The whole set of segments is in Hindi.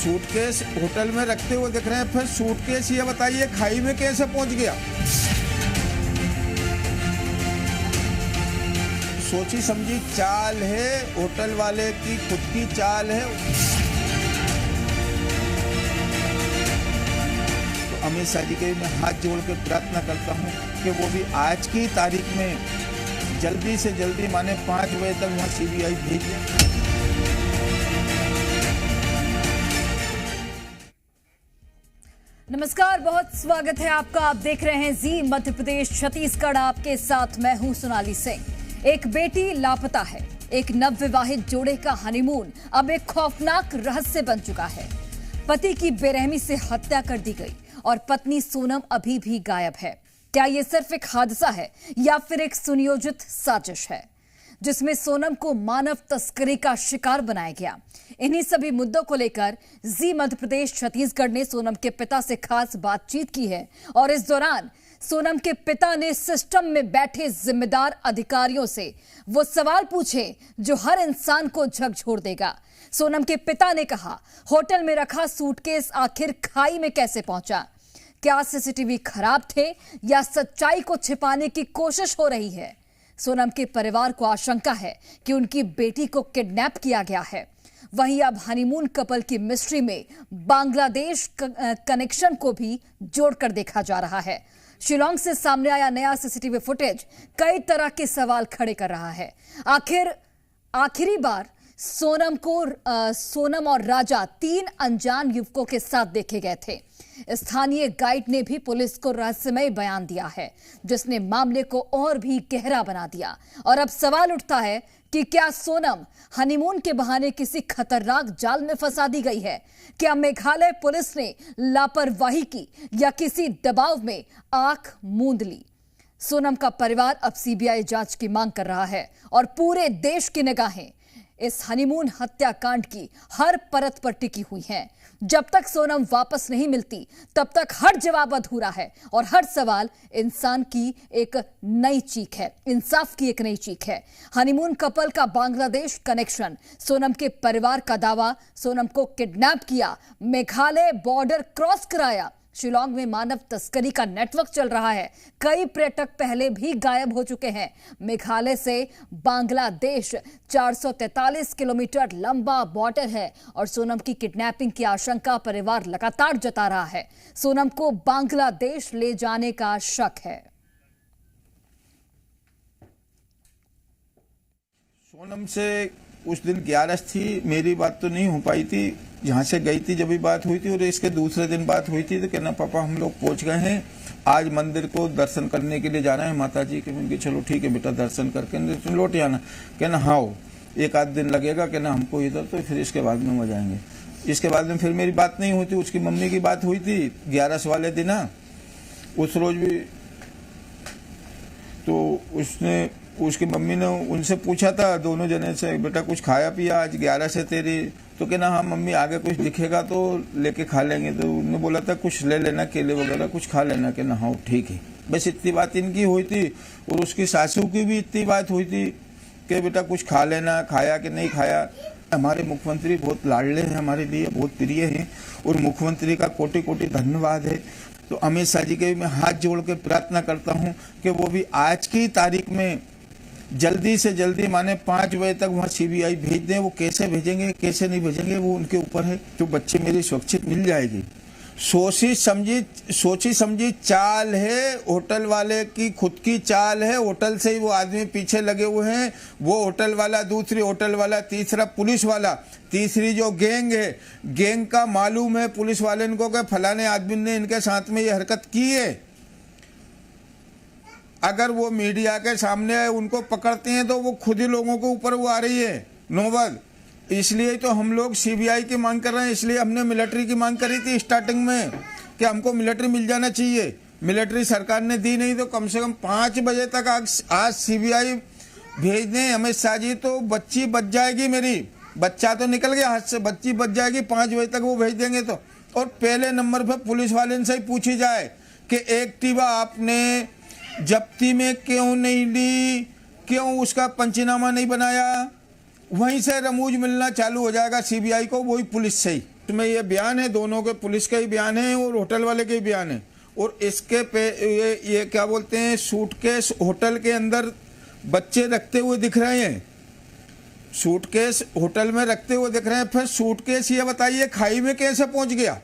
सूटकेस होटल में रखते हुए दिख रहे हैं, फिर सूटकेस ये बताइए खाई में कैसे पहुंच गया? सोची समझी चाल है, होटल वाले की खुद की चाल है। तो अमित शाह जी के मैं हाथ जोड़ के प्रार्थना करता हूं कि वो भी आज की तारीख में जल्दी से जल्दी माने 5 बजे तक वहां सीबीआई भेज दें। नमस्कार, बहुत स्वागत है आपका। आप देख रहे हैं जी मध्य प्रदेश छत्तीसगढ़। आपके साथ मैं हूं सोनाली सिंह। एक बेटी लापता है। एक नवविवाहित जोड़े का हनीमून अब एक खौफनाक रहस्य बन चुका है। पति की बेरहमी से हत्या कर दी गई और पत्नी सोनम अभी भी गायब है। क्या ये सिर्फ एक हादसा है या फिर एक सुनियोजित साजिश है जिसमें सोनम को मानव तस्करी का शिकार बनाया गया? इन्हीं सभी मुद्दों को लेकर जी मध्य प्रदेश छत्तीसगढ़ ने सोनम के पिता से खास बातचीत की है और इस दौरान सोनम के पिता ने सिस्टम में बैठे जिम्मेदार अधिकारियों से वो सवाल पूछे जो हर इंसान को झकझोर देगा। सोनम के पिता ने कहा, होटल में रखा सूटकेस आखिर खाई में कैसे पहुंचा? क्या सीसीटीवी खराब थे या सच्चाई को छिपाने की कोशिश हो रही है? सोनम के परिवार को आशंका है कि उनकी बेटी को किडनैप किया गया है। वहीं अब हनीमून कपल की मिस्ट्री में बांग्लादेश कनेक्शन को भी जोड़कर देखा जा रहा है। शिलांग से सामने आया नया सीसीटीवी फुटेज कई तरह के सवाल खड़े कर रहा है। आखिरी बार सोनम और राजा 3 अनजान युवकों के साथ देखे गए थे। स्थानीय गाइड ने भी पुलिस को रहस्यमय बयान दिया है जिसने मामले को और भी गहरा बना दिया। और अब सवाल उठता है कि क्या सोनम हनीमून के बहाने किसी खतरनाक जाल में फंसा दी गई है? क्या मेघालय पुलिस ने लापरवाही की या किसी दबाव में आंख मूंद ली? सोनम का परिवार अब सीबीआई जांच की मांग कर रहा है और पूरे देश की निगाहें इस हनीमून हत्याकांड की हर परत पर टिकी हुई हैं। जब तक सोनम वापस नहीं मिलती तब तक हर जवाब अधूरा है और हर सवाल इंसान की एक नई चीख है, इंसाफ की एक नई चीख है। हनीमून कपल का बांग्लादेश कनेक्शन, सोनम के परिवार का दावा, सोनम को किडनैप किया, मेघालय बॉर्डर क्रॉस कराया, शिलांग में मानव तस्करी का नेटवर्क चल रहा है। कई पर्यटक पहले भी गायब हो चुके हैं। मेघालय से बांग्लादेश 443 किलोमीटर लंबा बॉर्डर है और सोनम की किडनैपिंग की आशंका परिवार लगातार जता रहा है। सोनम को बांग्लादेश ले जाने का शक है। सोनम से उस दिन 11 थी, मेरी बात तो नहीं हो पाई थी। यहाँ से गई थी जब भी बात हुई थी और इसके दूसरे दिन बात हुई थी तो कहना पापा हम लोग पहुंच गए हैं, आज मंदिर को दर्शन करने के लिए जाना है माता जी के। मैंने चलो ठीक है बेटा, दर्शन करके लौट आना। कहना हाँ 1 आध दिन लगेगा, कहना हमको इधर, तो फिर इसके बाद में हो जाएंगे। इसके बाद में फिर मेरी बात नहीं हुई थी, उसकी मम्मी की बात हुई थी 11 वाले दिन। उस रोज भी तो उसकी मम्मी ने उनसे पूछा था दोनों जने से, बेटा कुछ खाया पिया आज 11 से तेरी? तो कहना हाँ मम्मी आगे कुछ दिखेगा तो लेके खा लेंगे। तो उन्होंने बोला था कुछ ले लेना, केले वगैरह कुछ खा लेना। कहना हाँ ठीक है। बस इतनी बात इनकी हुई थी और उसकी सासू की भी इतनी बात हुई थी कि बेटा कुछ खा लेना, खाया कि नहीं खाया। हमारे मुख्यमंत्री बहुत लाडले हैं, हमारे लिए बहुत प्रिय हैं और मुख्यमंत्री का कोटि कोटि धन्यवाद है। तो अमित शाह जी के मैं हाथ जोड़ के प्रार्थना करता हूँ कि वो भी आज की तारीख में जल्दी से जल्दी माने 5 बजे तक वहाँ सीबीआई भेज दें। वो कैसे भेजेंगे कैसे नहीं भेजेंगे वो उनके ऊपर है। तो बच्चे मेरी सुरक्षित मिल जाएगी। सोची समझी चाल है, होटल वाले की खुद की चाल है। होटल से ही वो आदमी पीछे लगे हुए हैं। वो होटल वाला, दूसरी होटल वाला, तीसरा पुलिस वाला, तीसरी जो गैंग है, गैंग का मालूम है पुलिस वाले इनको कि फलाने आदमी ने इनके साथ में ये हरकत की है। अगर वो मीडिया के सामने उनको पकड़ते हैं तो वो खुद ही लोगों के ऊपर वो आ रही है नौबत। इसलिए तो हम लोग सीबीआई की मांग कर रहे हैं। इसलिए हमने मिलिट्री की मांग करी थी स्टार्टिंग में कि हमको मिलिट्री मिल जाना चाहिए। मिलिट्री सरकार ने दी नहीं तो कम से कम 5 बजे तक आज सीबीआई भेज दें अमित शाह जी, तो बच्ची बच जाएगी मेरी। बच्चा तो निकल गया हाथ से, बच्ची बच जाएगी। 5 बजे तक वो भेज देंगे तो। और पहले नंबर पर पुलिस वाले से ही पूछी जाए कि एक्टिवा आपने जब्ती में क्यों नहीं ली, क्यों उसका पंचनामा नहीं बनाया। वहीं से रमूज मिलना चालू हो जाएगा सीबीआई को, वही पुलिस से ही। इसमें ये बयान है, दोनों के, पुलिस का ही बयान है और होटल वाले के ही बयान है। और इसके पे ये क्या बोलते हैं, सूटकेस होटल के अंदर बच्चे रखते हुए दिख रहे हैं, सूटकेस होटल में रखते हुए दिख रहे हैं। फिर सूटकेस ये बताइए खाई में कैसे पहुंच गया।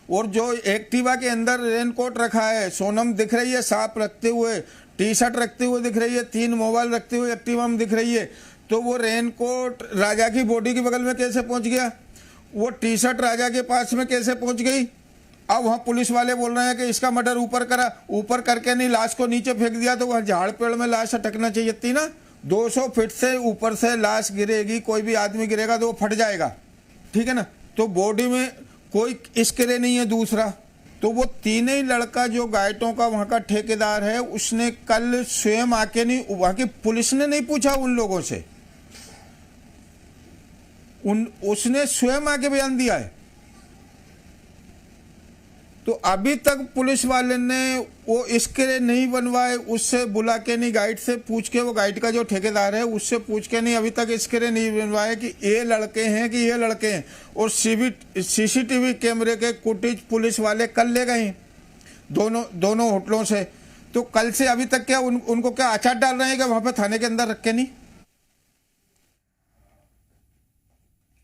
और जो एक्टिवा के अंदर रेनकोट रखा है, सोनम दिख रही है साफ रखते हुए, टी शर्ट रखते हुए दिख रही है, 3 मोबाइल रखते हुए एक्टिवा में दिख रही है। तो वो रेनकोट राजा की बॉडी के बगल में कैसे पहुंच गया, वो टी शर्ट राजा के पास में कैसे पहुंच गई। अब वहाँ पुलिस वाले बोल रहे हैं कि इसका मर्डर ऊपर करा, ऊपर करके नहीं, लाश को नीचे फेंक दिया। तो वहाँ झाड़ पेड़ में लाश अटकना चाहिए थी ना। 200 फीट से ऊपर से लाश गिरेगी, कोई भी आदमी गिरेगा तो वो फट जाएगा, ठीक है ना। तो बॉडी में कोई स्क्रे नहीं है। दूसरा तो वो तीनों ही लड़का जो गाइटों का वहाँ का ठेकेदार है, उसने कल स्वयं आके नहीं, वहाँ की पुलिस ने नहीं पूछा उन लोगों से, उसने स्वयं आके बयान दिया है। तो अभी तक पुलिस वाले ने वो स्क्रे नहीं बनवाए, उससे बुला के नहीं, गाइड से पूछ के, वो गाइड का जो ठेकेदार है उससे पूछ के नहीं अभी तक स्क्रे नहीं बनवाए कि ये लड़के हैं कि ये लड़के हैं। और सीसीटीवी कैमरे के फुटेज पुलिस वाले कल ले गए दोनों होटलों से। तो कल से अभी तक क्या उनको क्या आचार डाल रहे हैं कि वहां पे थाने के अंदर रख के नहीं।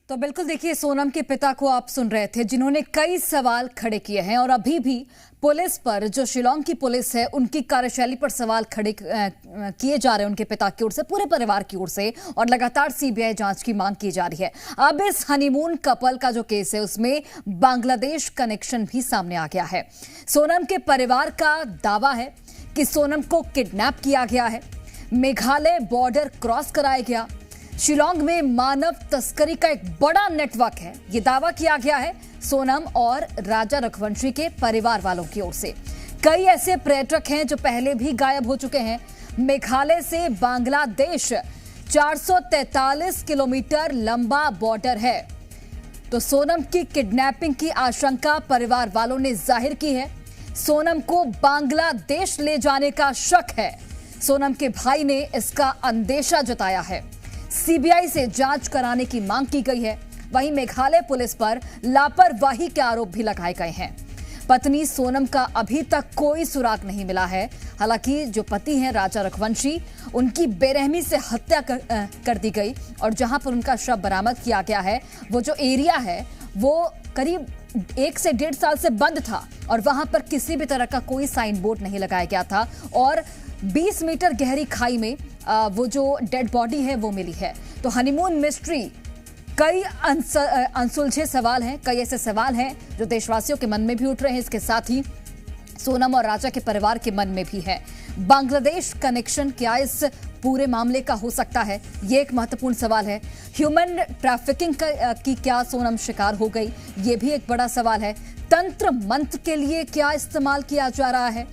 तो बिल्कुल देखिए, सोनम के पिता को आप सुन रहे थे, जिन्होंने कई सवाल खड़े किए हैं और अभी भी पुलिस पर, जो शिलांग की पुलिस है, उनकी कार्यशैली पर सवाल खड़े किए जा रहे हैं उनके पिता की ओर से, पूरे परिवार की ओर से, और लगातार सीबीआई जांच की मांग की जा रही है। अब इस हनीमून कपल का जो केस है उसमें बांग्लादेश कनेक्शन भी सामने आ गया है। सोनम के परिवार का दावा है कि सोनम को किडनैप किया गया है, मेघालय बॉर्डर क्रॉस कराया गया, शिलांग में मानव तस्करी का एक बड़ा नेटवर्क है, ये दावा किया गया है सोनम और राजा रघुवंशी के परिवार वालों की ओर से। कई ऐसे पर्यटक हैं जो पहले भी गायब हो चुके हैं। मेघालय से बांग्लादेश 443 किलोमीटर लंबा बॉर्डर है। तो सोनम की किडनैपिंग की आशंका परिवार वालों ने जाहिर की है। सोनम को बांग्लादेश ले जाने का शक है। सोनम के भाई ने इसका अंदेशा जताया है। सीबीआई से जांच कराने की मांग की गई है। वहीं मेघालय पुलिस पर लापरवाही के आरोप भी लगाए गए हैं। पत्नी सोनम का अभी तक कोई सुराग नहीं मिला है। हालांकि जो पति हैं राजा रघुवंशी, उनकी बेरहमी से हत्या कर दी गई और जहां पर उनका शव बरामद किया गया है, वो जो एरिया है वो करीब 1 से 1.5 साल से बंद था और वहां पर किसी भी तरह का कोई साइन बोर्ड नहीं लगाया गया था और 20 मीटर गहरी खाई में वो जो डेड बॉडी है वो मिली है। तो हनीमून मिस्ट्री, कई अनसुलझे सवाल हैं, कई ऐसे सवाल हैं जो देशवासियों के मन में भी उठ रहे हैं। इसके साथ ही सोनम और राजा के परिवार के मन में भी है। बांग्लादेश कनेक्शन क्या इस पूरे मामले का हो सकता है, ये एक महत्वपूर्ण सवाल है। ह्यूमन ट्रैफिकिंग की क्या सोनम शिकार हो गई, ये भी एक बड़ा सवाल है। तंत्र मंत्र के लिए क्या इस्तेमाल किया जा रहा है,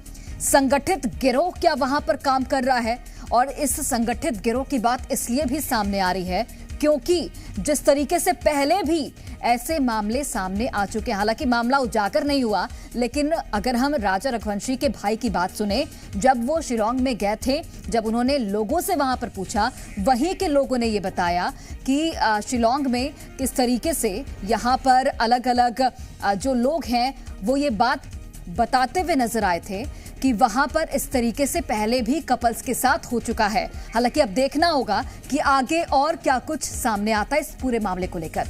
संगठित गिरोह क्या वहां पर काम कर रहा है। और इस संगठित गिरोह की बात इसलिए भी सामने आ रही है क्योंकि जिस तरीके से पहले भी ऐसे मामले सामने आ चुके हैं, हालांकि मामला उजागर नहीं हुआ, लेकिन अगर हम राजा रघुवंशी के भाई की बात सुने, जब वो शिलांग में गए थे, जब उन्होंने लोगों से वहां पर पूछा, वहीं के लोगों ने ये बताया कि शिलांग में किस तरीके से यहाँ पर अलग अलग जो लोग हैं वो ये बात बताते हुए नजर आए थे कि वहां पर इस तरीके से पहले भी कपल्स के साथ हो चुका है। हालांकि अब देखना होगा कि आगे और क्या कुछ सामने आता है इस पूरे मामले को लेकर।